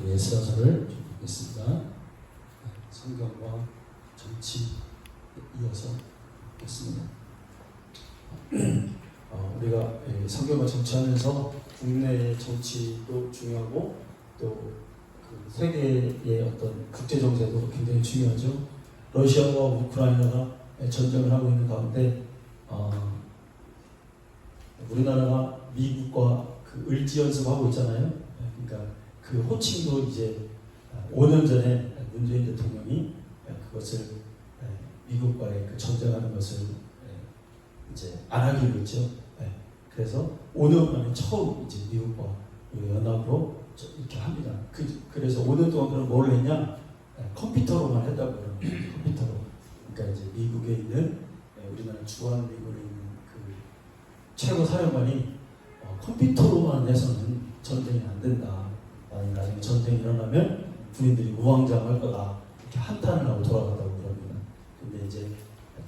예수서를 좀 보겠습니다. 성경과 정치 이어서 보겠습니다. 우리가 성경과 정치하면서 국내의 정치도 중요하고 또 그 세계의 어떤 국제 정세도 굉장히 중요하죠. 러시아와 우크라이나가 전쟁을 하고 있는 가운데 우리나라가 미국과 그 을지 연습하고 있잖아요. 그러니까 그 호칭도 이제 5년 전에 문재인 대통령이 그것을 미국과의 그 전쟁하는 것을 이제 안 하기로 했죠. 그래서 5년 만에 처음 이제 미국과 연합으로 이렇게 합니다. 그래서 5년 동안 그럼 뭘 했냐? 컴퓨터로만 했다고 그럽니다. 컴퓨터로. 그러니까 이제 미국에 있는 우리나라 주한미군에 있는 그 최고 사령관이 컴퓨터로만 해서는 전쟁이 안 된다. 나중에 전쟁이 일어나면 군인들이 우왕좌왕할 거다. 이렇게 한탄을 하고 돌아갔다고 그럽니다. 근데 이제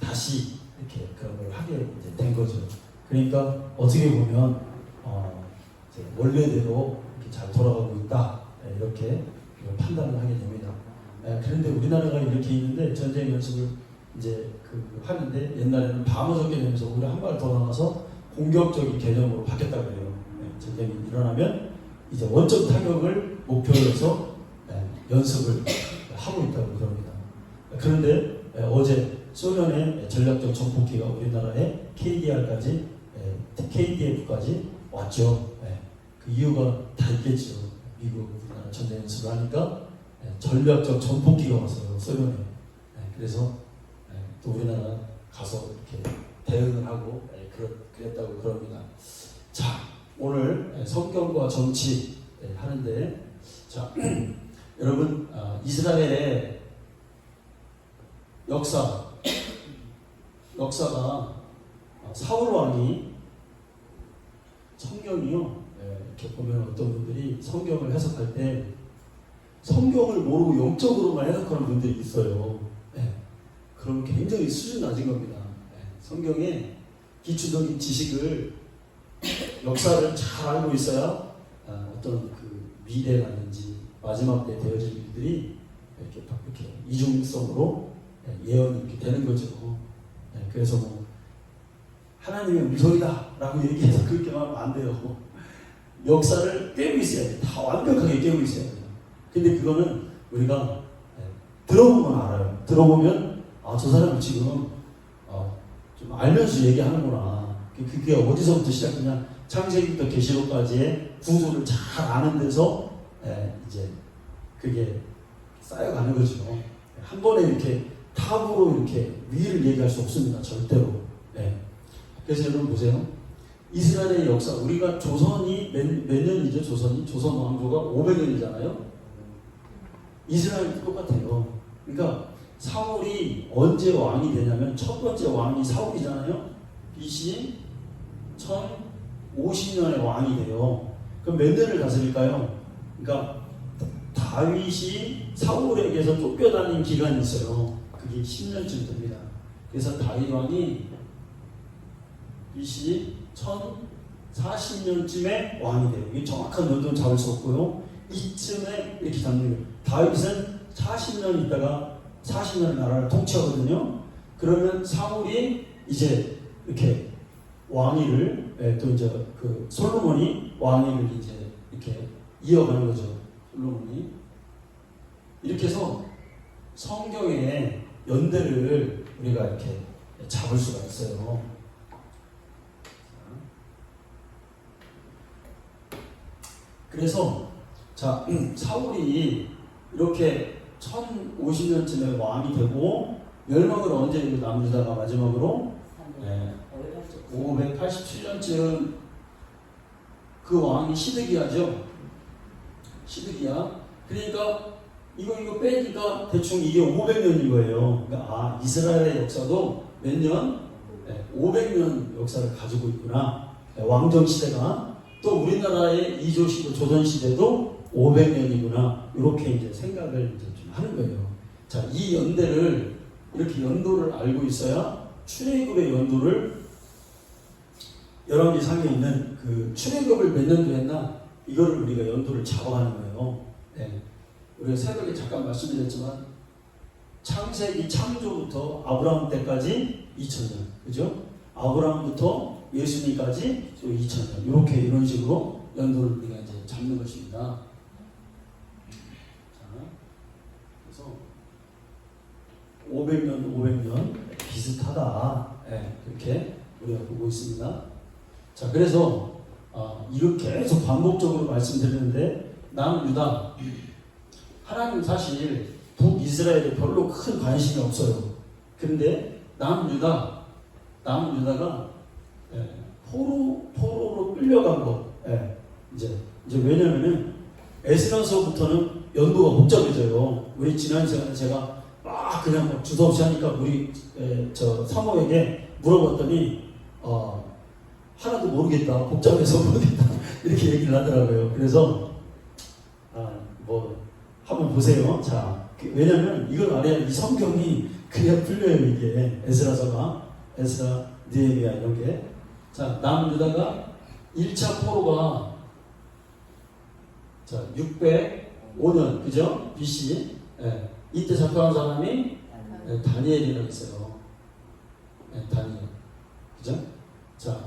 다시 이렇게 그런 걸 하게 이제 된 거죠. 그러니까 어떻게 보면 이제 원래대로 이렇게 잘 돌아가고 있다. 이렇게 판단을 하게 됩니다. 그런데 우리나라가 이렇게 있는데 전쟁 연습을 이제 하는데 옛날에는 방어적 개념에서 오히려 한 발 더 나가서 공격적인 개념으로 바뀌었다고 해요. 전쟁이 일어나면 이제 원점 타격을 목표로 해서 연습을 하고 있다고 그럽니다. 그런데 어제 소련의 전략적 전폭기가 우리나라에 KDF까지 왔죠. 그 이유가 다 있겠죠. 미국, 우리나라 전쟁 연습을 하니까 전략적 전폭기가 왔어요. 소련에. 그래서 또 우리나라 가서 이렇게 대응을 하고 그랬다고 그럽니다. 자, 오늘 성경과 정치 하는데, 자, 여러분 이스라엘의 역사가 사울 왕이 성경이요. 이렇게 보면 어떤 분들이 성경을 해석할 때 성경을 모르고 영적으로만 해석하는 분들이 있어요. 그럼 굉장히 수준 낮은 겁니다. 성경의 기초적인 지식을 역사를 잘 알고 있어야 어떤 그 미래라든지 마지막 때 되어질 일들이 이렇게 이중성으로 예언이 이렇게 되는 거죠. 그래서 뭐 하나님의 음성이다라고 얘기해서 그렇게 하면 안 돼요. 역사를 깨고 있어야 돼. 다 완벽하게 깨고 있어야 돼요. 근데 그거는 우리가 들어보면 알아요. 들어보면 저 사람은 지금 좀 알면서 얘기하는구나. 그게 어디서부터 시작하냐? 창세기부터 계시록까지의 구조를 잘 아는 데서 이제 그게 쌓여가는 거죠. 한 번에 이렇게 탑으로 이렇게 위를 얘기할 수 없습니다. 절대로. 그래서 여러분 보세요. 이스라엘의 역사, 우리가 조선이 몇 년이죠? 조선 왕조가 500년이잖아요. 이스라엘도 똑같아요. 그러니까 사울이 언제 왕이 되냐면 첫 번째 왕이 사울이잖아요. BC 1050년에 왕이 돼요. 그럼 몇 년을 다스릴까요? 그러니까 다윗이 사울에게서 쫓겨다닌 기간이 있어요. 그게 10년쯤 됩니다. 그래서 다윗 왕이 BC 1040년쯤에 왕이 돼요. 이게 정확한 연도는 잡을 수 없고요. 이쯤에 이렇게 잡는 거예요. 다윗은 40년 있다가 40년 나라를 통치하거든요. 그러면 사울이 이제 이렇게 왕위를 또 이제 그 솔로몬이 왕위를 이제 이렇게 이어가는 거죠. 솔로몬이 이렇게 해서 성경의 연대를 우리가 이렇게 잡을 수가 있어요. 그래서 자 사울이 이렇게 1050년쯤에 왕이 되고 멸망을 언제 남유다가 마지막으로 587년쯤 그 왕이 시드기야죠. 시드기야. 그러니까 이거 빼니까 대충 이게 500년인 거예요. 그러니까 이스라엘의 역사도 몇 년? 500년 역사를 가지고 있구나. 왕정 시대가 또 우리나라의 이조 시대, 조선 시대도 500년이구나. 이렇게 이제 생각을 이제 좀 하는 거예요. 자, 이 연대를 이렇게 연도를 알고 있어야 출애굽의 연도를 열왕기상에 있는 그 출애굽을 몇 년도 했나 이거를 우리가 연도를 잡아가는 거예요. 우리가 새벽에 잠깐 말씀드렸지만 창세기 창조부터 아브라함 때까지 2000년, 그죠? 아브라함부터 예수님까지 2000년, 이렇게 이런 식으로 연도를 우리가 이제 잡는 것입니다. 자, 그래서 500년 비슷하다. 네, 그렇게 우리가 보고 있습니다. 자, 그래서 이렇게 계속 반복적으로 말씀드리는데 남유다, 하나님 사실 북이스라엘에 별로 큰 관심이 없어요. 그런데 남유다가 포로로 끌려간 거. 이제 왜냐면은 에스라서부터는 연도가 복잡해져요. 우리 지난 시간에 제가 막 그냥 주소 없이 하니까 우리 저 사모에게 물어봤더니 하나도 모르겠다, 복잡해서 모르겠다 이렇게 얘기를 하더라고요. 그래서 뭐 한번 보세요. 자, 왜냐면 이걸 알아야 이 성경이 그래야 풀려요. 이게 에스라, 느헤미야 이런 게. 자, 남유다가 1차 포로가 자 605년 그죠? BC. 이때 잡혀간 사람이 다니엘이라고 있어요. 다니엘. 그죠? 자,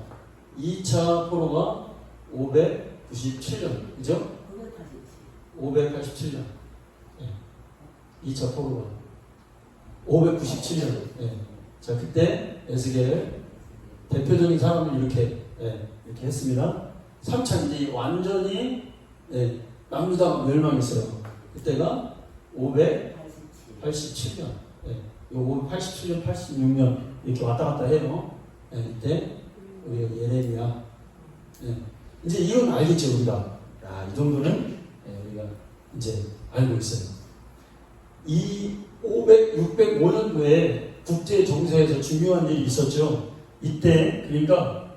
2차 포로가 597년. 그죠? 587년. 2차 포로가 597년. 자, 그때 에스겔 대표적인 사람을 이렇게 했습니다. 3차 이제 완전히 남유다가 멸망했어요. 그때가 587년. 요 587년, 86년 이렇게 왔다 갔다 해요. 이때 우리가 예레미야. 이제 이건 알겠죠, 우리가. 이 정도는 우리가 이제 알고 있어요. 이 605년도에 국제 정세에서 중요한 일이 있었죠. 이때 그러니까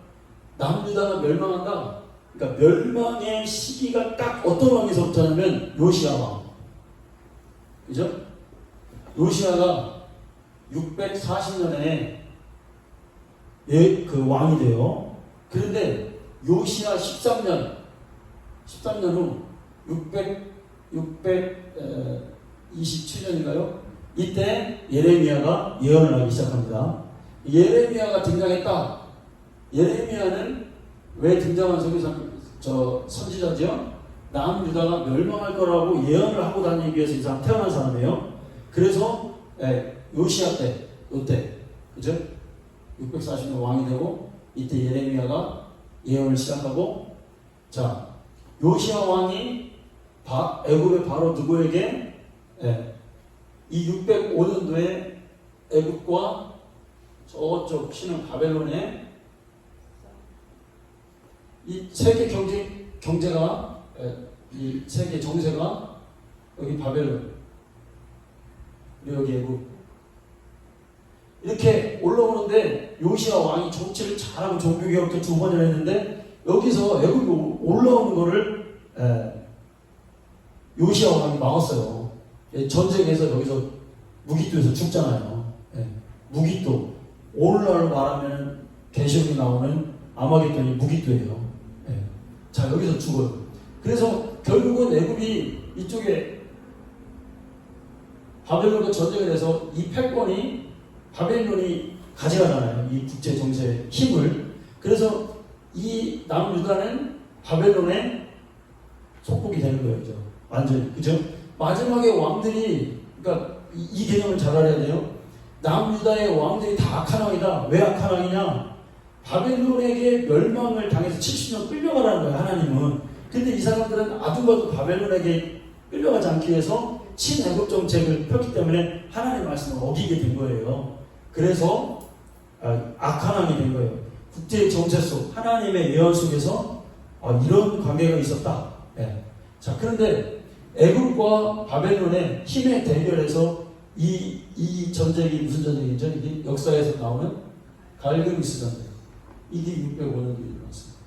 남유다가 멸망한다. 그러니까 멸망의 시기가 딱 어떤 왕에서부터냐면 요시야 왕. 그죠? 요시야가 640년에 그 왕이 돼요. 그런데 요시야 13년 후 627년인가요? 이때 예레미야가 예언을 하기 시작합니다. 예레미야가 등장했다. 예레미야는 왜 등장한 선지자죠? 남유다가 멸망할 거라고 예언을 하고 다니기 위해서 이 사람 태어난 사람이에요. 그래서 요시야 때, 요때, 그죠? 640년 왕이 되고 이때 예레미야가 예언을 시작하고, 자, 요시야 왕이 애굽의 바로 누구에게 이 605년도에 애굽과 저쪽 신은 바벨론에 이 세계 경제가 이 세계 정세가 여기 바벨론, 여기 애굽 이렇게 올라오는데 요시야 왕이 정치를 잘하고 종교개혁도 2번을 했는데 여기서 애굽이 올라오는 거를 요시야 왕이 막았어요. 전쟁에서 여기서 무기토에서 죽잖아요. 무기토. 오늘날로 말하면 계시록에 나오는 아마겟돈이 무기토예요. 자, 여기서 죽어요. 그래서 결국은 애굽이 이쪽에 바벨론과 전쟁을 해서 이 패권이 바벨론이 가져가잖아요. 이 국제 정세의 힘을. 그래서 이 남유다는 바벨론의 속국이 되는 거예요. 그죠? 완전히. 그죠? 마지막에 왕들이, 그러니까 이 개념을 잘 알아야 돼요. 남유다의 왕들이 다 악한 왕이다. 왜 악한 왕이냐? 바벨론에게 멸망을 당해서 70년 끌려가라는 거예요, 하나님은. 근데 이 사람들은 아둥바둥 바벨론에게 끌려가지 않기 위해서 친애국 정책을 폈기 때문에 하나님의 말씀을 어기게 된 거예요. 그래서 악한 왕이 된 거예요. 국제 정세 속 하나님의 예언 속에서 이런 관계가 있었다. 자, 그런데 애굽과 바벨론의 힘의 대결에서 이 전쟁이 무슨 전쟁이죠? 이게 역사에서 나오는 갈그미스 전쟁. 이게 605년도에 일어났습니다.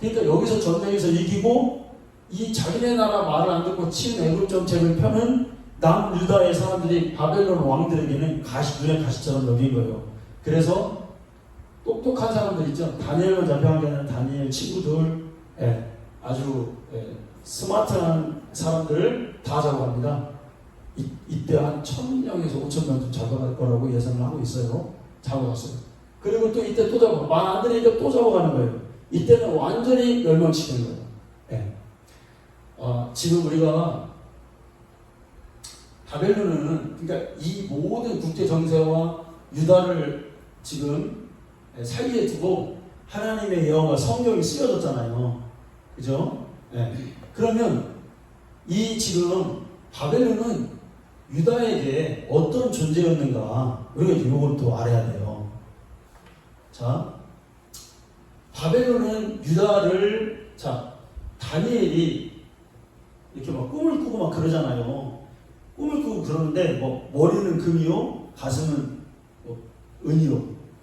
그러니까 여기서 전쟁에서 이기고 이 자기네 나라 말을 안 듣고 친애국 정책을 펴는 남유다의 사람들이 바벨론 왕들에게는 눈에 가시처럼 여긴 거예요. 그래서 똑똑한 사람들 있죠. 다니엘만 잡혀간 게 아니라 다니엘 친구들, 아주 스마트한 사람들을 다 잡아갑니다. 이때 한 1,000명에서 5,000명 잡아갈 거라고 예상을 하고 있어요. 잡아갔어요. 그리고 또 이때 또 잡아가고 많은 또 잡아가는 거예요. 이때는 완전히 멸망시키는 거예요. 네. 지금 우리가 바벨론은 그러니까 이 모든 국제 정세와 유다를 지금 사이에 두고 하나님의 예언과 성경이 쓰여졌잖아요. 그죠? 네. 그러면 이 지금 바벨론은 유다에게 어떤 존재였는가 우리가 이걸 또 알아야 돼요. 자, 바벨론은 유다를 다니엘이 이렇게 막 꿈을 꾸고 막 그러잖아요. 꿈을 꾸고 그러는데 뭐 머리는 금이요, 가슴은 뭐 은이요,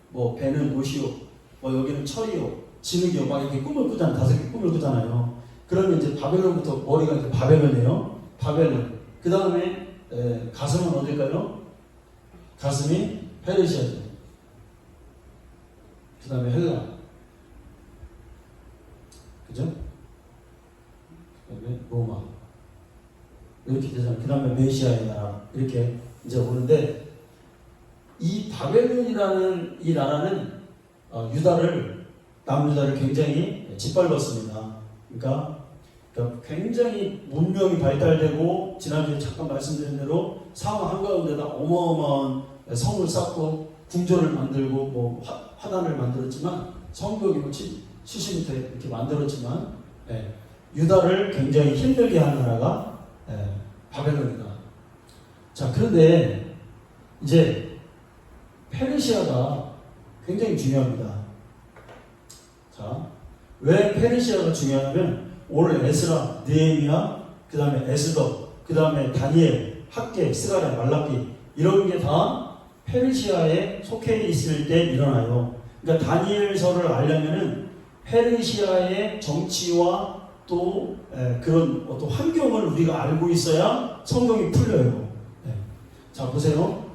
뭐 배는 못이요, 뭐 여기는 철이요, 진흙이요, 막 이렇게 꿈을 꾸잖아요. 5개 꿈을 꾸잖아요. 그러면 이제 바벨론부터 머리가 이제 바벨론이에요. 바벨론. 그 다음에 가슴은 어딜까요? 가슴이 페르시아죠. 그 다음에 헬라. 그죠? 그 다음에 로마. 이렇게 되잖아요. 그 다음에 메시아의 나라. 이렇게 이제 오는데, 이 바벨론이라는 이 나라는 남유다를 굉장히 짓밟았습니다. 그러니까 굉장히 문명이 발달되고, 지난주에 잠깐 말씀드린 대로 상 한가운데다 어마어마한 성을 쌓고 궁전을 만들고 뭐 화단을 만들었지만, 성벽이 뭐 70m 이렇게 만들었지만, 유다를 굉장히 힘들게 한 나라가 바벨론이다. 자, 그런데 이제 페르시아가 굉장히 중요합니다. 자, 왜 페르시아가 중요하냐면 오늘 에스라, 느헤미야, 그 다음에 에스더, 그 다음에 다니엘, 학개, 스가랴, 말라기 이런 게 다 페르시아에 속해 있을 때 일어나요. 그러니까 다니엘서를 알려면은 페르시아의 정치와 또 그런 어떤 환경을 우리가 알고 있어야 성경이 풀려요. 자, 보세요.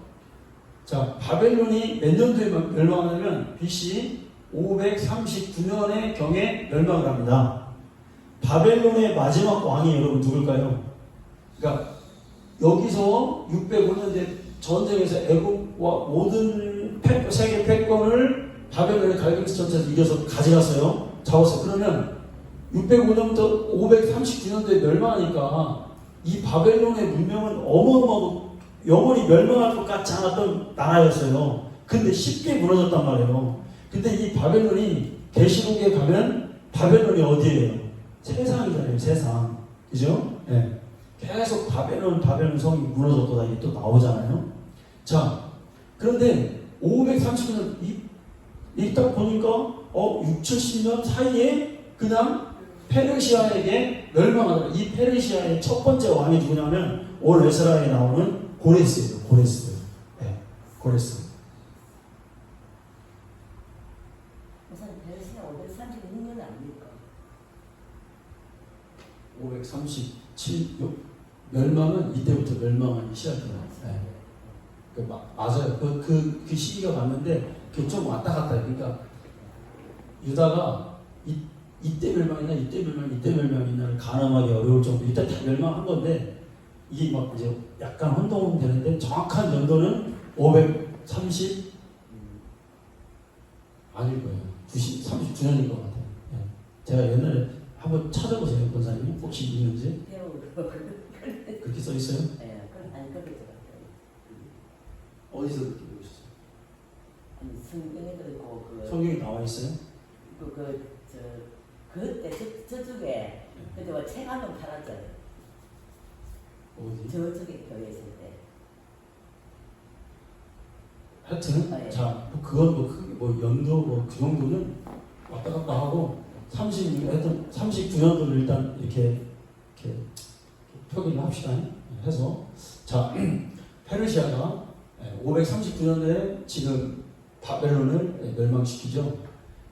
자, 바벨론이 몇 년도에 멸망하냐면 BC 539년의 경에 멸망을 합니다. 바벨론의 마지막 왕이 여러분 누굴까요? 그러니까 여기서 605년대 전쟁에서 애국과 모든 세계 패권을 바벨론의 갈그리스 전체에서 이겨서 가져갔어요. 잡았어요. 그러면 605년부터 539년도에 멸망하니까 이 바벨론의 문명은 어마어마하고 영원히 멸망할 것 같지 않았던 나라였어요. 근데 쉽게 무너졌단 말이에요. 근데 이 바벨론이 계시록에 가면 바벨론이 어디예요? 세상이잖아요. 세상. 그죠? 네. 계속 바벨론 성이 무너졌다 이게 또 나오잖아요. 자, 그런데 539년 이 딱 보니까 6, 70년 사이에 그냥 페르시아에게 멸망하더라. 이 페르시아의 첫 번째 왕이 누구냐면 올 에스라에 나오는 고레스예요. 고레스. 네, 고레스. 우선 페르시아 536년 아닙니까? 537년 멸망은 이때부터 멸망하기 시작해요. 네. 맞아요. 그 시기가 맞는데 그게 좀 왔다 갔다 해요. 그러니까 유다가 이때 멸망이나 이때 멸망이나를 가늠하기 어려울 정도. 이때 다 멸망한 건데 이게 막 이제 약간 혼동은 되는데 정확한 연도는 530 아닐 거예요. 39년인 것 같아요. 네. 제가 옛날에 한번 찾아보세요, 권사님. 혹시 있는지? 그렇게 써 있어요? 네, 아니 그렇게 들었어요. 어디서 그렇게 보셨어요? 아니 성경에도 있고 성경에 나와 있어요? 그때 저쪽에 그때 뭐 책 한 권 팔았잖아요. 어디? 저쪽에 교회 있을 때. 하여튼 네. 자, 그건 뭐 연도 그 정도는 왔다 갔다 하고 39년도를 일단 이렇게 표기를 합시다. 해서 자, 페르시아가 539년에 지금 바벨론을 멸망시키죠.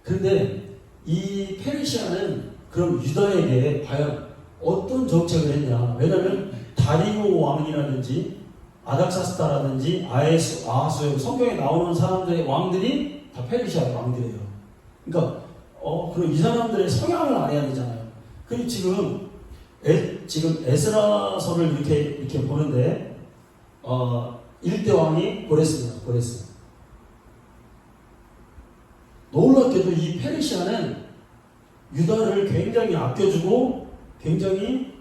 그런데 이 페르시아는 그럼 유다에게 과연 어떤 정책을 했냐? 왜냐하면 다리오 왕이라든지 아닥사스다라든지 아하수에 성경에 나오는 사람들의 왕들이 다 페르시아 왕들이에요. 그러니까 그럼 이 사람들의 성향을 알아야 되잖아요. 그리고 지금 지금 에스라서를 이렇게 보는데 1대 왕이 고레스입니다. 고레스. 놀랍게도 이 페르시아는 유다를 굉장히 아껴주고 굉장히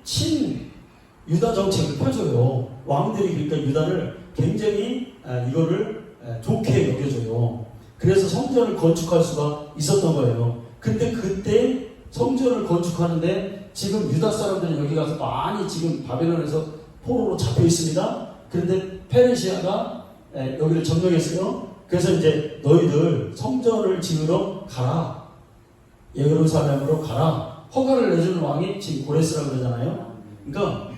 유다 정책을 펴줘요. 왕들이 그러니까 유다를 굉장히 이거를 좋게 여겨줘요. 그래서 성전을 건축할 수가 있었던 거예요. 근데 그때 성전을 건축하는데 지금 유다 사람들은 여기 가서 많이 지금 바벨론에서 포로로 잡혀 있습니다. 그런데 페르시아가 여기를 점령했어요. 그래서 이제 너희들 성전을 지으러 가라. 예루살렘으로 가라. 허가를 내주는 왕이 지금 고레스라고 그러잖아요. 그러니까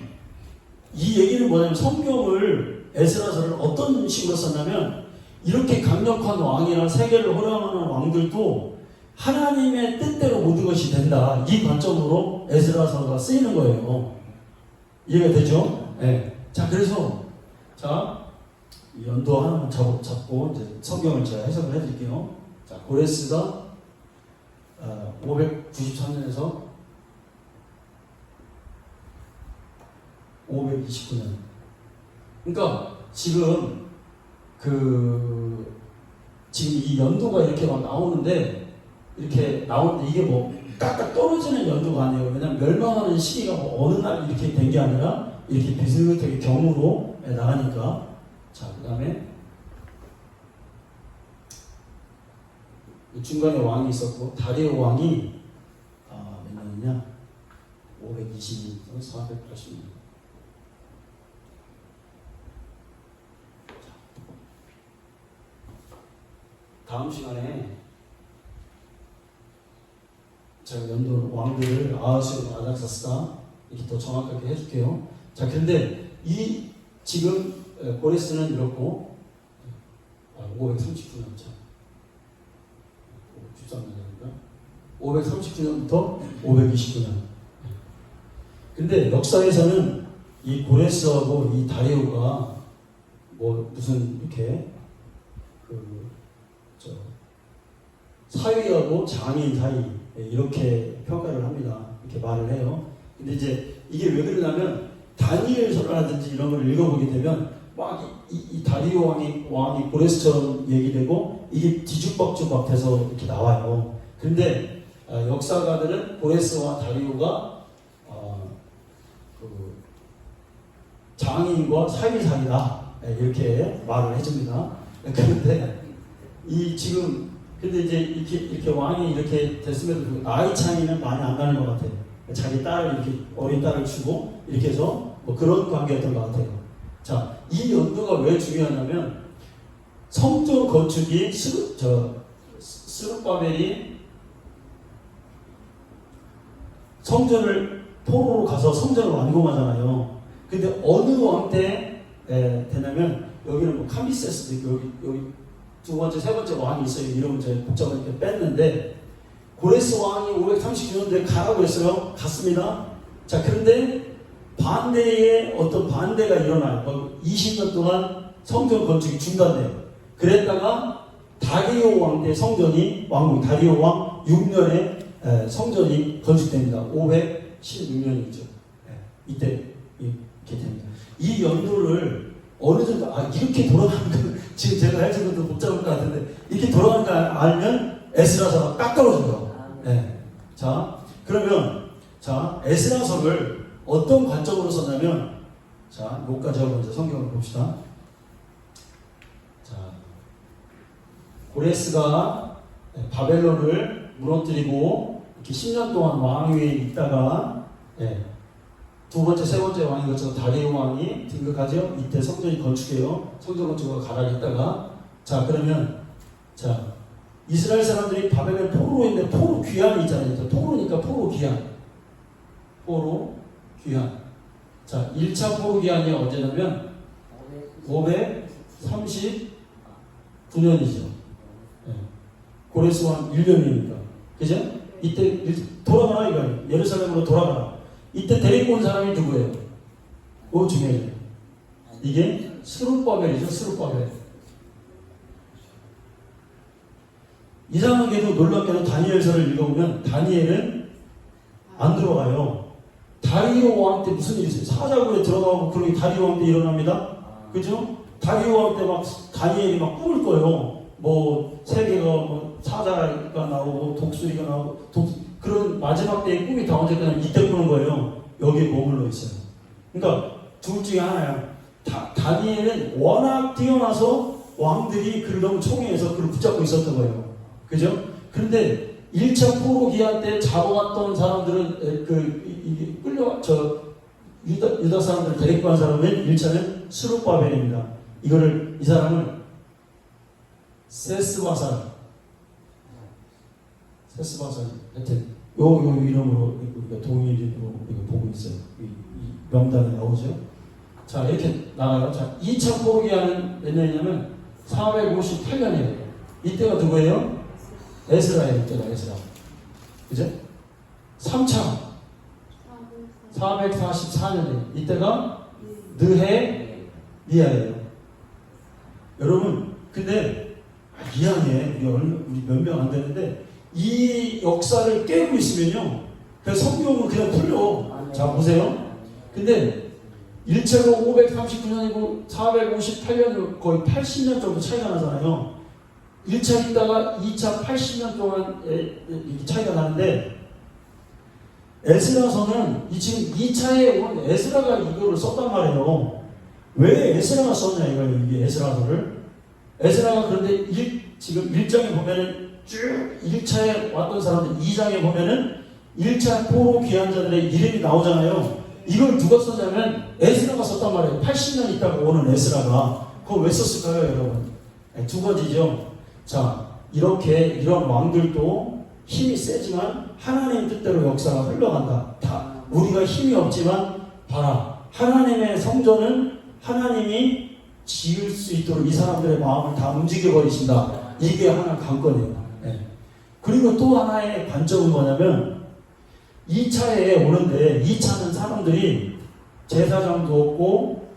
이 얘기는 뭐냐면 성경을 에스라서를 어떤 식으로 썼냐면 이렇게 강력한 왕이나 세계를 호령하는 왕들도 하나님의 뜻대로 모든 것이 된다. 이 관점으로 에스라서가 쓰이는 거예요. 이해가 되죠? 네. 자, 그래서 이 연도 하나만 잡고 이제 성경을 제가 해석을 해드릴게요. 자, 고레스가 593년에서 529년. 그러니까 지금 이 연도가 이렇게 막 나오는데 이게 뭐 깍깍 떨어지는 연도가 아니에요. 왜냐면 멸망하는 시기가 뭐 어느 날 이렇게 된 게 아니라 이렇게 비슷하게 경으로 나가니까. 자, 그 다음에 중간에 왕이 있었고 다리오 왕이 몇 년이냐? 520년, 480년. 다음 시간에 제가 연도 왕들을 아하스로 아닥사스다 이렇게 더 정확하게 해줄게요. 자, 그런데 이 지금 고레스는 이렇고 539년 차 539년부터 529년. 근데 역사에서는 이 고레스하고 이 다리오가 뭐 무슨 이렇게 사위하고 장인 사이 이렇게 평가를 합니다. 이렇게 말을 해요. 근데 이제 이게 왜 그러냐면 다니엘서라든지 이런 걸 읽어보게 되면 막 이 다리오 왕이 고레스처럼 얘기되고 이게 뒤죽박죽 돼서 이렇게 나와요. 근데 역사가들은 고레스와 다리오가 장인과 사위 사이다 이렇게 말을 해줍니다. 그런데 근데 이제 이렇게 왕이 이렇게 됐음에도 나이 차이는 많이 안 나는 것 같아요. 자기 딸을 이렇게 어린 딸을 주고 이렇게 해서 뭐 그런 관계였던 것 같아요. 자, 이 연도가 왜 중요하냐면 성전 건축이 스룹바벨이 성전을 포로로 가서 성전을 완공하잖아요. 근데 어느 왕 때 되냐면 여기는 뭐 카미세스도 있고 여기 두 번째, 세 번째 왕이 있어요. 이름을 제가 복잡하게 뺐는데 고레스 왕이 539년도에 가라고 했어요. 갔습니다. 자, 그런데 반대에 어떤 반대가 일어나요. 20년 동안 성전 건축이 중단돼요. 그랬다가 다리오 왕 때 성전이 다리오 왕 6년에 성전이 건축됩니다. 516년이죠. 이때 이렇게 됩니다. 이 연도를 어느 정도 이렇게 돌아가는 건 지금 제가 해주는 것도 복잡할 것 같은데 이렇게 돌아가는 거 알면 에스라서가 딱 떨어져요. 네. 자, 그러면 에스라서를 어떤 관점으로 썼냐면 여기까지 하고 이제 성경을 봅시다. 자, 고레스가 바벨론을 무너뜨리고 이렇게 10년 동안 왕 위에 있다가 두 번째, 세 번째 왕이 거쳐서 다리오 왕이 등극하죠. 이때 성전이 건축해요. 성전 건축으로 가라앉다가 그러면 이스라엘 사람들이 바벨론 포로로 있는데 포로 귀환이 있잖아요. 포로니까 포로 귀환. 포로 귀환. 자, 1차 포로 귀환이 언제냐면 539년이죠. 고레스 왕 1년이니까. 그죠? 이때 돌아가라 이거예요. 예루살렘으로 돌아가라. 이때 데리고 온 사람이 누구예요? 그거 중요해요. 이게 스룹바벨이죠. 스룹바벨. 이상하게도 놀랍게도 다니엘서를 읽어보면 다니엘은 안 들어가요. 다리오 왕 때 무슨 일이 있어요? 사자굴에 들어가고 그러니 다리오 왕 때 일어납니다. 그죠? 다리오 왕 때 막 다니엘이 막 꿈을 꿔요. 뭐 세계가 뭐 사자가 나오고 독수리가 나오고 그런 마지막 때의 꿈이 다 언제까지 이때 꾸는 거예요. 여기에 머물러 있어요. 그러니까 둘 중에 하나야. 다니엘은 워낙 뛰어나서 왕들이 그를 너무 총애해서 그를 붙잡고 있었던 거예요. 그죠? 그런데 1차 포로 기한 때 잡아왔던 사람들은 유다 사람들을 데리고 간 사람은 1차는 스룹바벨입니다. 이 사람을 세스바살 하여튼 요 이름으로 우리가 동일으로 보고 있어요. 이 명단에 나오죠. 자, 이렇게 나가요. 자, 2차 포로 기한은 몇 년이냐면 458년이에요. 이때가 누구예요? 에스라예요. 이때가 에스라. 그죠? 3차 444년이에요. 이때가 느헤미야예요. 여러분, 근데 미안해. 우리 몇 명 안 되는데 이 역사를 깨고 있으면요. 그냥 성경은 그냥 풀려. 자, 보세요. 근데 1차가 539년이고 458년 거의 80년 정도 차이가 나잖아요. 1차 있다가 2차 80년 동안 차이가 나는데 에스라서는 지금 2차에 온 에스라가 이거를 썼단 말이에요. 왜 에스라가 썼냐 이거예요. 이게 에스라서를. 에스라가 그런데 지금 1장에 보면은 쭉 1차에 왔던 사람들 2장에 보면은 1차 포로 귀환자들의 이름이 나오잖아요. 이걸 누가 썼냐면 에스라가 썼단 말이에요. 80년 있다가 오는 에스라가. 그걸 왜 썼을까요, 여러분? 두 가지죠. 자, 이런 왕들도 힘이 세지만 하나님 뜻대로 역사가 흘러간다. 다 우리가 힘이 없지만 봐라. 하나님의 성전은 하나님이 지을 수 있도록 이 사람들의 마음을 다 움직여버리신다. 이게 하나 관건이에요. 네. 그리고 또 하나의 관점은 뭐냐면 2차에 오는데 2차는 사람들이 제사장도 없고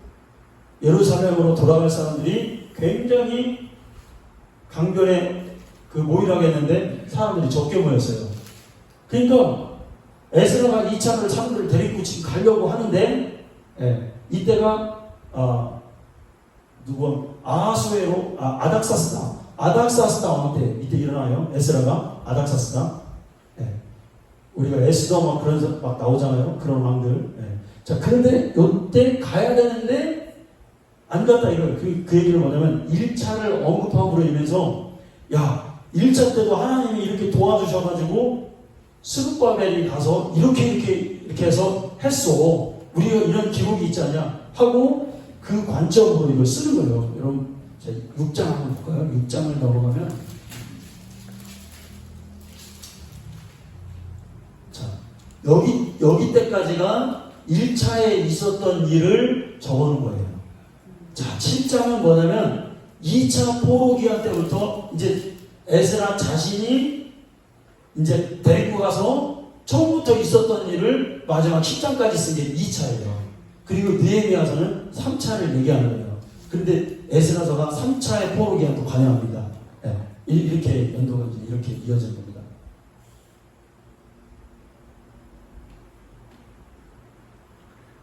예루살렘으로 돌아갈 사람들이 굉장히 강변에 모이라겠는데 사람들이 적게 모였어요. 그러니까 에스라가 2차를 사람들을 데리고 지금 가려고 하는데 이때가 아닥사스다 왕 때 이때 일어나요. 에스라가 아닥사스다. 우리가 에스더 막 그런 막 나오잖아요. 그런 왕들. 자, 그런데 요때 가야 되는데 안 갔다 이거예요. 그 얘기를 뭐냐면 1차를 언급함으로 인해서 야, 1차 때도 하나님이 이렇게 도와주셔가지고 스룹바벨이 가서 이렇게 해서 했어. 우리가 이런 기록이 있지 않냐 하고 그 관점으로 이걸 쓰는 거예요. 여러분, 자, 6장 한번 볼까요? 6장을 넘어가면 자, 여기 때까지가 1차에 있었던 일을 적어놓은 거예요. 자, 7장은 뭐냐면 2차 포로기한 때부터 이제 에스라 자신이 이제 데리고 가서 처음부터 있었던 일을 마지막 10장까지 쓴 게 2차예요. 그리고 느헤미야서는 3차를 얘기하는 거예요. 그런데 에스라서가 3차의 포로기한도 관여합니다. 이렇게 연도가 이렇게 이어진 겁니다.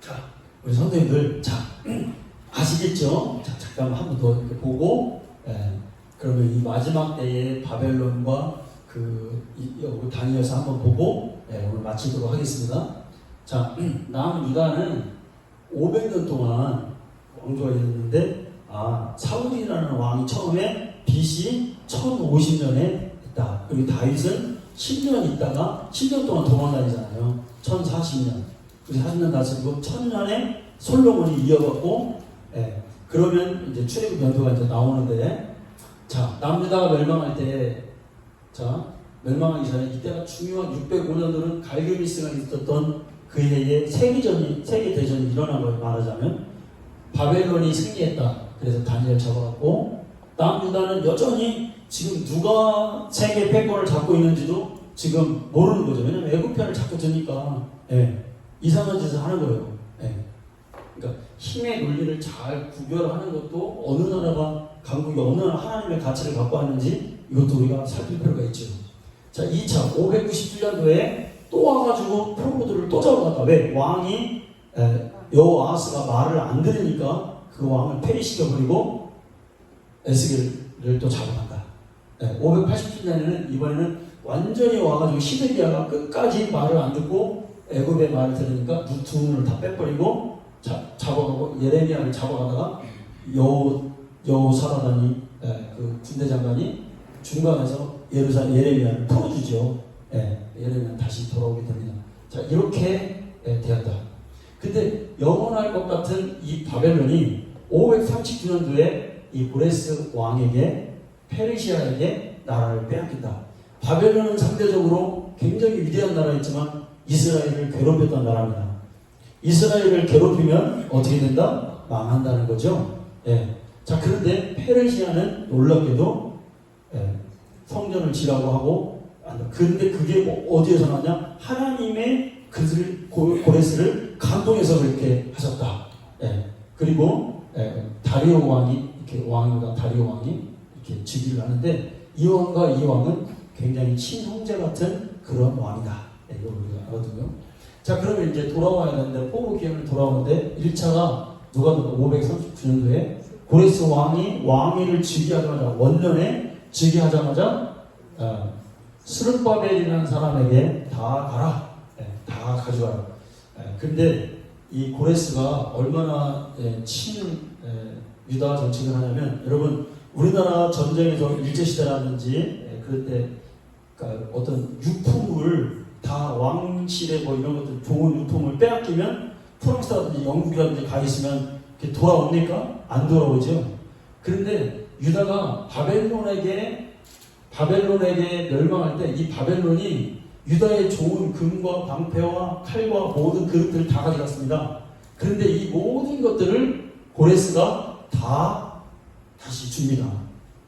자, 우리 선생님들, 자, 아시겠죠? 자, 잠깐 한 번 더 이렇게 보고, 그러면 이 마지막 때의 바벨론과 다니엘서 한번 보고, 오늘 마치도록 하겠습니다. 자, 남은 유다는 500년 동안 왕조가 있었는데, 사울이라는 왕이 처음에 BC 1050년에 있다. 그리고 다윗은 10년 있다가 10년 동안 도망다니잖아요. 1040년. 그래서 40년 다스리고 1000년에 솔로몬이 이어받고, 그러면 이제 출애굽 연도가 이제 나오는데, 자, 남유다가 멸망할 때, 자, 멸망하기 전에 이때가 중요한 605년도는 갈그미스가 있었던 그 해에 세계대전이 일어난 걸 말하자면 바벨론이 승리했다. 그래서 다니엘 잡아갔고, 남유다는 여전히 지금 누가 세계 패권을 잡고 있는지도 지금 모르는 거죠. 왜냐면 애국편을 자꾸 드니까 이상한 짓을 하는 거예요. 그러니까 힘의 논리를 잘 구별하는 것도 어느 나라가 강국이 어느 하나님의 가치를 갖고 왔는지 이것도 우리가 살필 필요가 있죠. 자, 2차 597년도에 또 와가지고 포로들을 또 잡아갔다. 왜? 왕이 여호아하스가 말을 안 들으니까 그 왕을 폐위시켜버리고 에스겔을 또 잡아간다. 587년에는 이번에는 완전히 와가지고 시드기야가 끝까지 말을 안 듣고 애굽의 말을 들으니까 두 눈을 다 빼버리고 잡아가고 예레미야를 잡아가다가 여호사다단이 그 군대 장관이 중간에서 예레미야를 풀어주죠. 예레미야는 다시 돌아오게 됩니다. 자, 이렇게 되었다. 근데 영원할 것 같은 이 바벨론이 539년도에 이 고레스 왕에게 페르시아에게 나라를 빼앗긴다. 바벨론은 상대적으로 굉장히 위대한 나라였지만 이스라엘을 괴롭혔던 나라입니다. 이스라엘을 괴롭히면 어떻게 된다? 망한다는 거죠. 자, 그런데 페르시아는 놀랍게도 성전을 지라고 하고, 그런데 그게 어디에서 나왔냐? 하나님의 그들을 고레스를 감동해서 그렇게 하셨다. 그리고 다리오 왕이 이렇게 왕이가 다리오 왕이 이렇게 즉위를 하는데 이 왕과 이 왕은 굉장히 친형제 같은 그런 왕이다. 이걸 우리가 알거든요. 자, 그러면 이제 돌아와야 되는데 포로 기행을 돌아오는데 1차가 누가 539년도에 고레스 왕이 왕위를 즉위하자마자 원년에 즉위하자마자 스룹바벨이라는 사람에게 다 가라. 다 가져가라. 근데 이 고레스가 얼마나 유다 정책을 하냐면, 여러분 우리나라 전쟁에서 일제시대라든지 그럴 때 그러니까 어떤 유품을 다 왕실의 뭐 이런 것들 좋은 유품을 빼앗기면 프랑스라든지 영국이라든지 가 있으면 이렇게 돌아옵니까? 안 돌아오죠. 그런데 유다가 바벨론에게 멸망할 때 이 바벨론이 유다의 좋은 금과 방패와 칼과 모든 그릇들을 다 가져갔습니다. 그런데 이 모든 것들을 고레스가 다 다시 줍니다.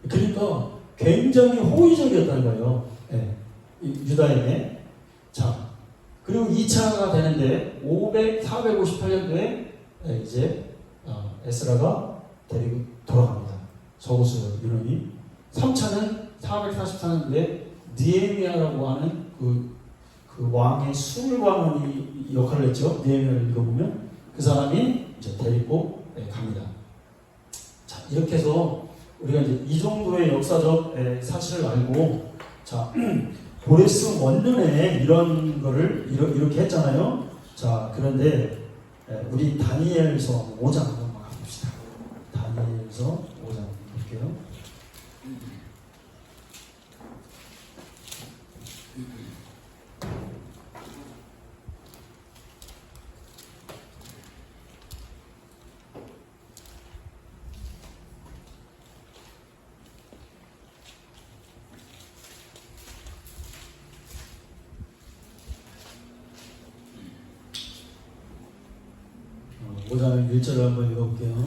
그러니까 굉장히 호의적이었다는 거예요. 유다에게. 자, 그리고 2차가 되는데 458년도에 이제 에스라가 데리고 돌아갑니다. 저구스 이놈이. 3차는 444년도에 느헤미야라고 하는 그 왕의 술관원이 역할을 했죠. 느헤미야를 읽어보면 그 사람이 이제 데리고 갑니다. 자, 이렇게 해서 우리가 이제 이 정도의 역사적 사실을 알고, 자, 고레스 원년에 이런 거를 이렇게 했잖아요. 자, 그런데 우리 다니엘서 5장 한번 가봅시다. 다니엘서 5장 볼게요. 오장 1절을 한번 읽어볼게요.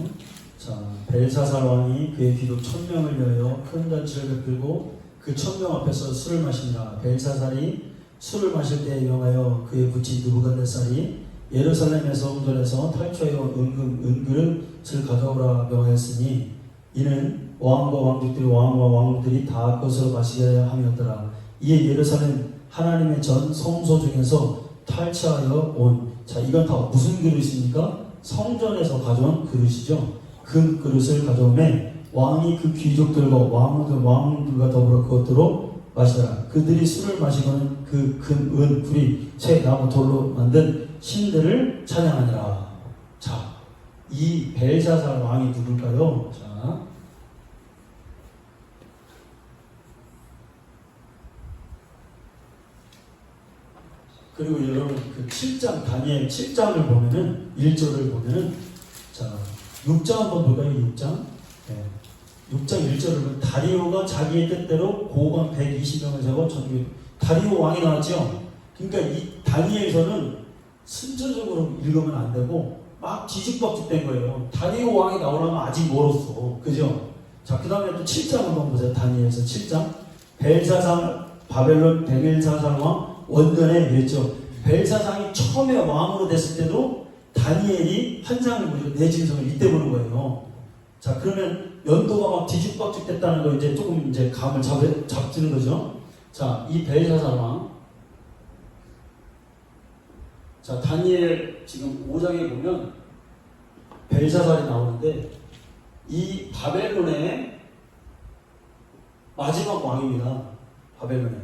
자, 벨사살 왕이 그의 귀도 1000명을 위하여 큰 잔치를 베풀고 그 1000명 앞에서 술을 마신다. 벨사살이 술을 마실 때에 명하여 그의 부치 느부갓네살이 예루살렘에서 성전에서 탈취하여 은그릇을 가져오라 명하였으니 이는 왕과 왕족들이 왕과 왕들이 다 그것으로 마시게 함이었더라. 이에 예루살렘 하나님의 전 성소 중에서 탈취하여 온, 자, 이건 다 무슨 그릇입니까? 성전에서 가져온 그릇이죠. 금 그릇을 가져오매 왕이 그 귀족들과 왕들과 더불어 그것들로 마시더라. 그들이 술을 마시고는 그 금, 은, 구리, 쇠, 나무, 돌로 만든 신들을 찬양하니라. 자, 이 벨사살 왕이 누굴까요? 자, 그리고 여러분 그 7장 다니엘 7장을 보면은 1절을 보면은, 자, 6장 한번 볼까요? 6장. 6장 1절을 보면 다리오가 자기의 뜻대로 고관 120명을 세워 전국, 다리오 왕이 나왔죠. 그러니까 이 다니엘서는 순서적으로 읽으면 안 되고 막 뒤죽박죽된 거예요. 다리오 왕이 나오려면 아직 멀었어. 그죠? 자, 그 다음에 또 7장 한번 보세요. 다니엘서 7장. 벨사살 바벨론 벨사살 왕 원년에 그랬죠. 벨사상이 처음에 왕으로 됐을 때도 다니엘이 환상을 보죠. 내 진성을 이때 보는 거예요. 자, 그러면 연도가 막 뒤죽박죽 됐다는 거 이제 조금 이제 감을 잡지는 거죠. 자, 이 벨사살 왕 자, 다니엘 지금 5장에 보면 벨사살이 나오는데 이 바벨론의 마지막 왕입니다. 바벨론의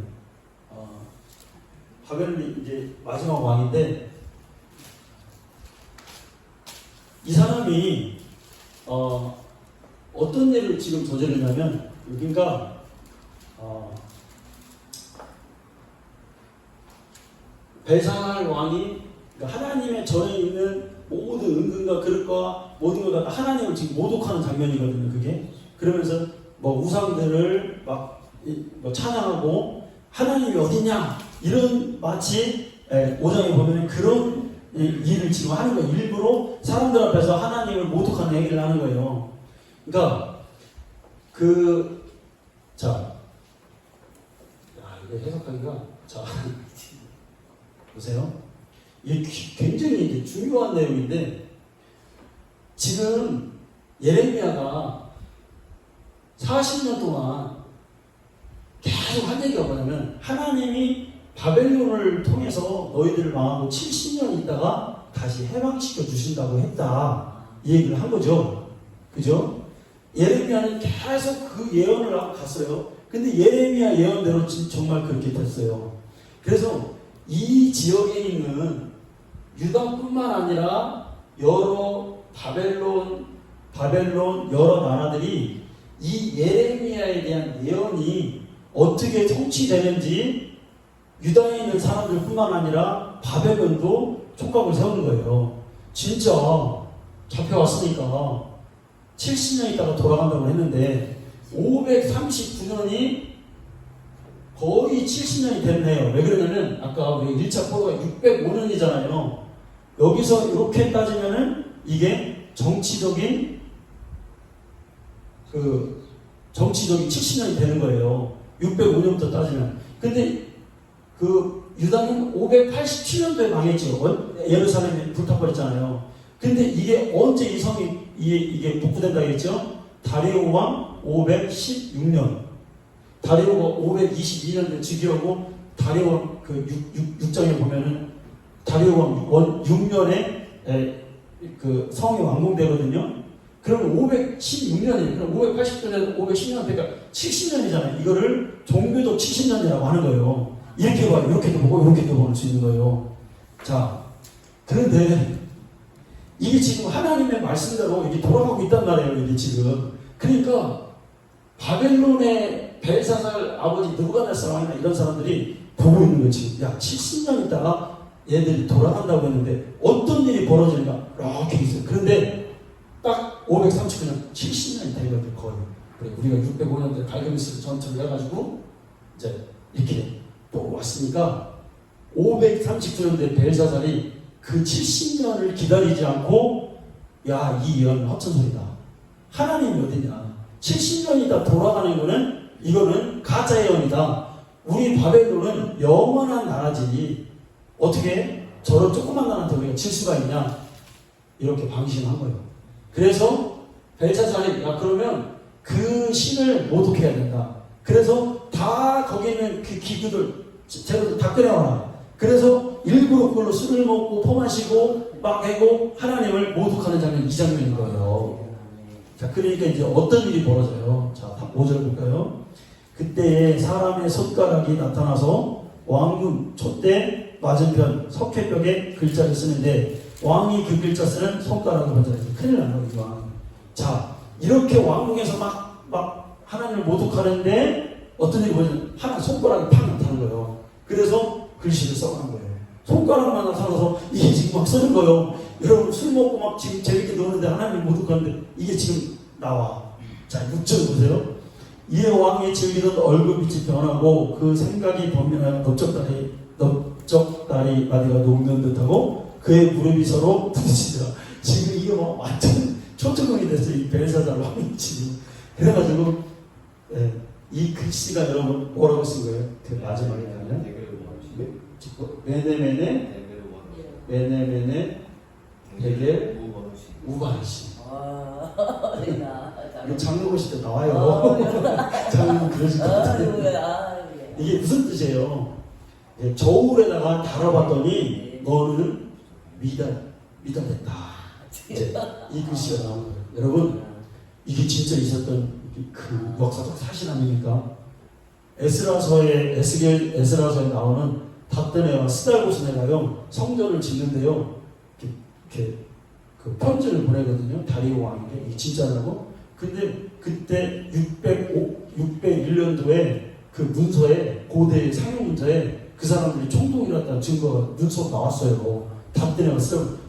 바벨론이 이제 마지막 왕인데 이 사람이 어떤 일을 지금 저지르냐면 그러니까 벨사살 왕이 하나님의 전에 있는 모든 은근과 그릇과 모든 걸 하나님을 지금 모독하는 장면이거든요. 그게 그러면서 뭐 우상들을 막 찬양하고 하나님이 어디냐 이런 마치 5장에 보면 그런 일을 지금 하는 거예요. 일부러 사람들 앞에서 하나님을 모독하는 얘기를 하는 거예요. 그러니까 이거 해석하기가 보세요. 이게 굉장히 이제 중요한 내용인데 지금 예레미야가 40년 동안 계속 한 얘기가 뭐냐면 하나님이 바벨론을 통해서 너희들을 망하고 70년 있다가 다시 해방시켜 주신다고 했다. 이 얘기를 한 거죠. 그죠? 예레미야는 계속 그 예언을 하고 갔어요. 근데 예레미야 예언대로 정말 그렇게 됐어요. 그래서 이 지역에 있는 유다뿐만 아니라 여러 바벨론 여러 나라들이 이 예레미야에 대한 예언이 어떻게 성취되는지 유다에 있는 사람들뿐만 아니라 바벨론도 촉각을 세우는 거예요. 진짜 잡혀왔으니까 70년 있다가 돌아간다고 했는데 539년이 거의 70년이 됐네요. 왜 그러냐면 아까 우리 1차 포로가 605년이잖아요. 여기서 이렇게 따지면은 이게 정치적인 70년이 되는 거예요. 605년부터 따지면. 근데 유다는 587년도에 망했죠. 예루살렘이 불타버렸잖아요. 근데 이게 언제 이 성이 이게 복구된다 했죠? 다리오 왕 516년. 다리오가 522년에 즉위하고 다리오 왕 6장에 보면은 다리오 왕 6년에 성이 완공되거든요. 그럼 516년이에요. 그럼 580년에서 510년 그러니까 70년이잖아요. 이거를 종교적 70년이라고 하는 거예요. 이렇게 봐요. 이렇게도 보고 이렇게도 볼 수 있는 거예요. 자, 그런데 이게 지금 하나님의 말씀대로 이게 돌아가고 있단 말이에요. 이게 지금. 그러니까 바벨론의 벨사살 아버지 느부갓네살 왕이나 이런 사람들이 보고 있는 거예요. 지금. 야, 70년 있다가 얘들이 돌아간다고 했는데 어떤 일이 벌어지는가 이렇게 있어요. 그런데 딱 539년 70년이 되거든요. 거의. 그래, 우리가 605년대 갈그미스 전투를 해가지고 이제 이렇게 또 왔으니까 539년대 벨사살이 그 70년을 기다리지 않고 야, 이 예언은 헛전소리다. 하나님이 어디냐. 70년이다 돌아가는 거는 이거는 가짜 예언이다. 우리 바벨론은 영원한 나라지 어떻게 저런 조그만 나라한테 우리가 질 수가 있냐. 이렇게 방심한 거예요. 그래서 벨사살이 그러면 그 신을 모독해야 된다. 그래서 다 거기 있는 그 기구들 재료들 다 꺼내와라. 그래서 일부러 그걸로 술을 먹고 퍼마시고 막 해고 하나님을 모독하는 장면, 이 장면인 거예요. 자, 그러니까 이제 어떤 일이 벌어져요. 자, 5절 볼까요? 그때에 사람의 손가락이 나타나서 왕궁 촛대 맞은편 석회벽에 글자를 쓰는데 왕이 그 글자 쓰는 손가락을 번져서 큰일 나는 거죠. 왕. 자, 이렇게 왕궁에서 막 하나님을 모독하는데 어떤 일이 벌어지면 하나 손가락이 팍 나타나는 거예요. 그래서 글씨를 써가는 거예요. 손가락만 나타나서 이게 지금 막 쓰는 거예요. 여러분 술 먹고 막 지금 재밌게 노는데 하나님 모독하는데 이게 지금 나와. 자, 6절 보세요. 이에 왕이 즐기던 얼굴빛이 변하고 그 생각이 번민하여 넓적다리 마디가 녹는 듯하고 그의 무릎이 서로 부딪히더라. 지금 이게 뭐 완전 초점이 됐어요. 이 벨사살 왕이 지금. 그래가지고 이 글씨가 여러분 뭐라고 쓴 거예요? 그 마지막에 가면 메네메네 베겔 우바르시. 이거 장르 보실 때 나와요. 장르 그러실 것 같아요. 이게 무슨 뜻이에요? 저울에다가 달아봤더니 너는 미달했다. 이제 이 글씨가 나온 거예요. 여러분, 이게 진짜 있었던 그 역사적 사실 아닙니까? 에스라서에 나오는 답드네와 스달보스네가요 성전을 짓는데요. 이렇게 그 편지를 보내거든요. 다리오 왕에게. 이게 진짜라고. 근데 그때 601년도에 그 문서에 고대 상용 문서에 그 사람들이 총독이었다는 증거가 눈속 나왔어요. 답드네와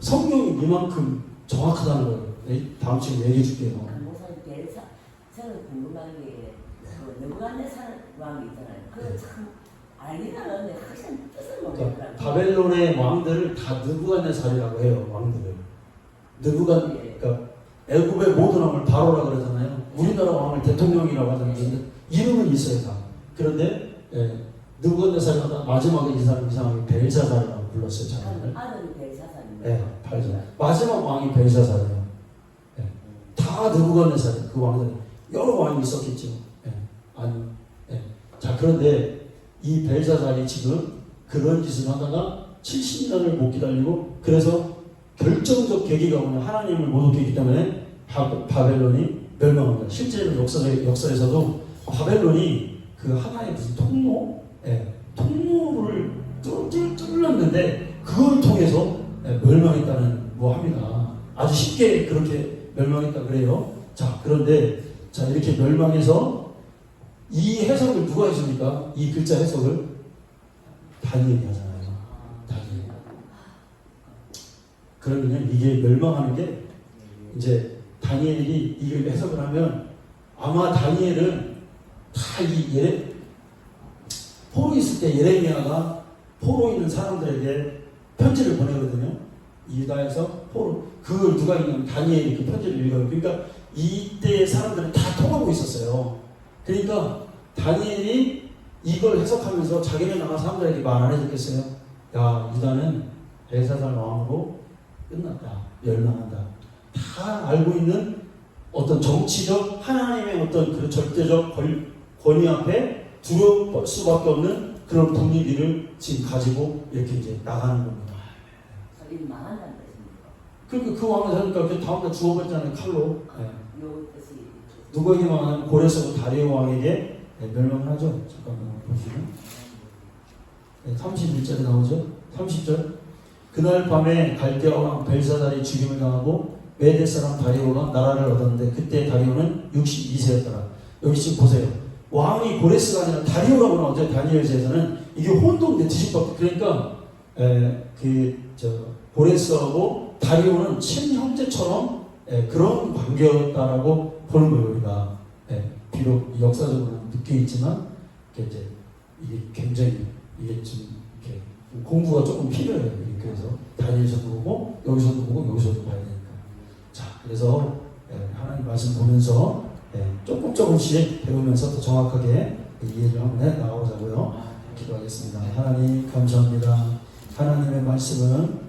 성경이 이만큼 정확하다는 거예요. 네, 다음 시간에 얘기해 줄게요. 목사님 베르사 저는 궁금한 게 느부갓네살 왕이 있잖아요. 그거 참 알긴 알았는데 확실히 뜻을 모르겠더라고요. 그러니까 바벨론의 왕들을 다 느부갓네살이라고 해요. 왕들을. 그러니까 애굽의 모든 왕을 바로라 그러잖아요. 우리나라 왕을 대통령이라고 하잖아요. 이름은 있어요 다. 그런데 느부갓네살이 하다 마지막에 이 사람 이상하게 벨사살이라고 불렀어요. 자기를. 아들이 벨사살입니다. 네, 마지막 왕이 벨사살이에요. 네. 다 느부갓네살 그 왕들 여러 왕이 있었겠죠. 네. 아니, 네. 자 그런데 이 벨사살이 지금 그런 짓을 하다가 70년을 못 기다리고 그래서 결정적 계기가 오늘 하나님을 모독했기 때문에 바벨론이 멸망합니다. 실제로 역사에서도 바벨론이 그 하나의 무슨 통로, 통로를 뚫었는데 그걸 통해서 멸망했다는 뭐 합니다. 아주 쉽게 그렇게 멸망했다 그래요. 자 그런데 자 이렇게 멸망해서 이 해석을 누가 해줍니까? 이 글자 해석을 다니엘이 하잖아요. 다니엘. 그러면 이게 멸망하는 게 이제 다니엘이 이걸 해석을 하면 아마 다니엘은 다 이 포로 있을 때 예레미야가 포로 있는 사람들에게 편지를 보내거든요. 유다에서 포로 그걸 누가 읽냐면 다니엘이 그 편지를 읽어요. 그러니까 이때 사람들은 다 통하고 있었어요. 그러니까 다니엘이 이걸 해석하면서 자기네 나가 사람들에게 말 안 해줬겠어요. 야 유다는 벨사살 왕으로 끝났다. 멸망한다. 다 알고 있는 어떤 정치적 하나님의 어떤 그 절대적 권위 앞에 두려울 수밖에 없는 그런 분위기를 지금 가지고 이렇게 이제 나가는 겁니다. 이 망한다는 뜻입니까? 그러니까 그 왕을 하니까 그 다음날 죽어버렸잖아요. 칼로. 요 뜻이 누구에게 망하는 고레스 다리오 왕에게 멸망을 하죠. 잠깐만 보시면 31절에 나오죠. 30절 그날 밤에 갈대아 왕 벨사살이 죽임을 당하고 메대 사람 다리오가 나라를 얻었는데 그때 다리오는 62세였더라. 여기 지금 보세요. 왕이 고레스가 아니라 다리오라고 나오죠. 다니엘서에서는 이게 혼동돼 뒤집어. 그러니까 고레스하고 다리오는 친형제처럼 그런 관계였다라고 보는 거예요. 우리가 비록 역사적으로 늦게 있지만 이제 이게 굉장히 이게 좀 이렇게 공부가 조금 필요해요. 그래서 다니엘서도 보고 여기서도 보고 여기서도 봐야 되니까. 자, 그래서 하나님 말씀 보면서 조금씩 배우면서 더 정확하게 이해를 한번 해 나가보자고요. 기도하겠습니다. 하나님 감사합니다. 하나님의 말씀은